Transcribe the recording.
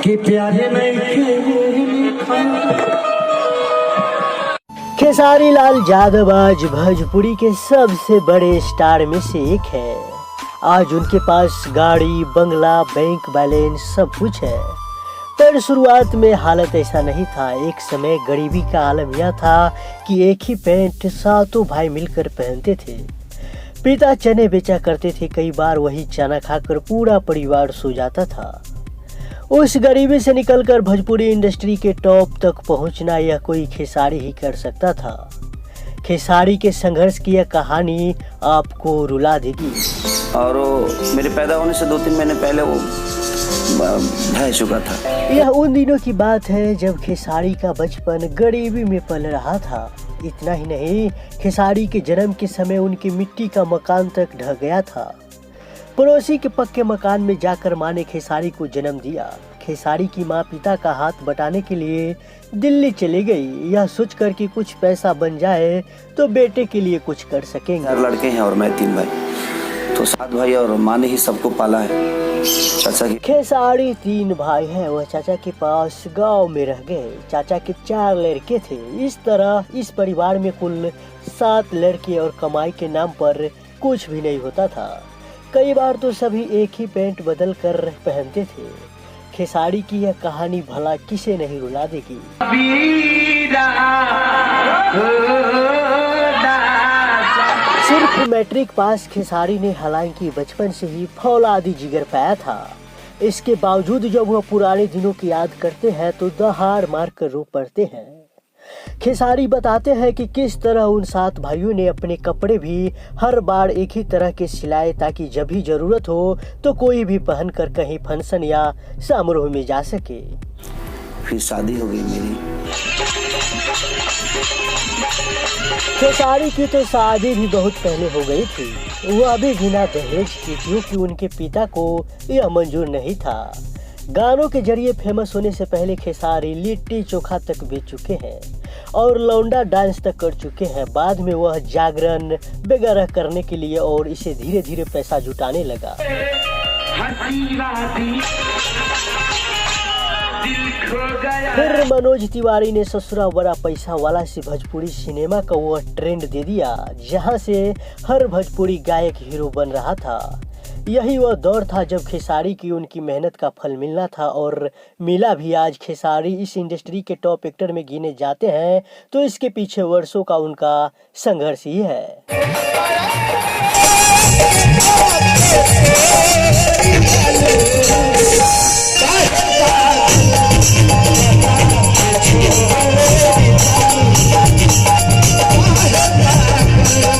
कि प्यारे में खेसारी लाल यादव आज भोजपुरी के सबसे बड़े स्टार में से एक है। आज उनके पास गाड़ी, बंगला, बैंक बैलेंस सब कुछ है। पर शुरुआत में हालत ऐसा नहीं था। एक समय गरीबी का आलम यह था कि एक ही पैंट सातों भाई मिलकर पहनते थे। पिता चने बेचा करते थे, कई बार वही चना खाकर पूरा परिवार सो जाता था। उस गरीबी से निकलकर भोजपुरी इंडस्ट्री के टॉप तक पहुंचना यह कोई खेसारी ही कर सकता था। खेसारी के संघर्ष की यह कहानी आपको रुला देगी। और मेरे पैदा होने से 2-3 महीने पहले वो ढह चुका था। यह उन दिनों की बात है जब खेसारी का बचपन गरीबी में पल रहा था। इतना ही नहीं, खेसारी के जन्म के समय उनकी मिट्टी का मकान तक ढह गया था। पड़ोसी के पक्के मकान में जाकर माँ ने खेसारी को जन्म दिया। खेसारी की माँ पिता का हाथ बटाने के लिए दिल्ली चली गई, यह सोचकर कि कुछ पैसा बन जाए तो बेटे के लिए कुछ कर सकेंगे। 4 लड़के हैं और मैं 3 भाई, तो 7 भाई और माँ ने ही सबको पाला है। चाचा की खेसारी 3 भाई हैं। वह चाचा के पास गांव में रह गए। चाचा के 4 लड़के थे। इस तरह इस परिवार में कुल 7 लड़के और कमाई के नाम पर कुछ भी नहीं होता था। कई बार तो सभी एक ही पैंट बदल कर पहनते थे। खेसारी की यह कहानी भला किसे नहीं रुला देगी। सिर्फ मैट्रिक पास खेसारी ने हालांकि बचपन से ही फौलादी जिगर पाया था। इसके बावजूद जब वह पुराने दिनों की याद करते हैं तो दहाड़ मार कर रो पड़ते हैं। खेसारी बताते हैं कि किस तरह उन 7 भाइयों ने अपने कपड़े भी हर बार एक ही तरह के सिलाए ताकि जब भी जरूरत हो तो कोई भी पहनकर कहीं फंक्शन या समारोह में जा सके। फिर शादी हो गई मेरी। खेसारी की तो शादी भी बहुत पहले हो गई थी। वह अभी बिना दहेज की, क्योंकि उनके पिता को यह मंजूर नहीं था। गानों के जरिए फेमस होने से पहले खेसारी लिट्टी चोखा तक बेच चुके हैं और लौंडा डांस तक कर चुके हैं। बाद में वह जागरण वगैरह करने के लिए और इसे धीरे धीरे पैसा जुटाने लगा। फिर मनोज तिवारी ने ससुरा बड़ा पैसा वाला से भोजपुरी सिनेमा का वह ट्रेंड दे दिया, जहां से हर भोजपुरी गायक हीरो बन रहा था। यही वह दौर था जब खेसारी की उनकी मेहनत का फल मिलना था और मिला भी। आज खेसारी इस इंडस्ट्री के टॉप एक्टर में गिने जाते हैं तो इसके पीछे वर्षों का उनका संघर्ष ही है।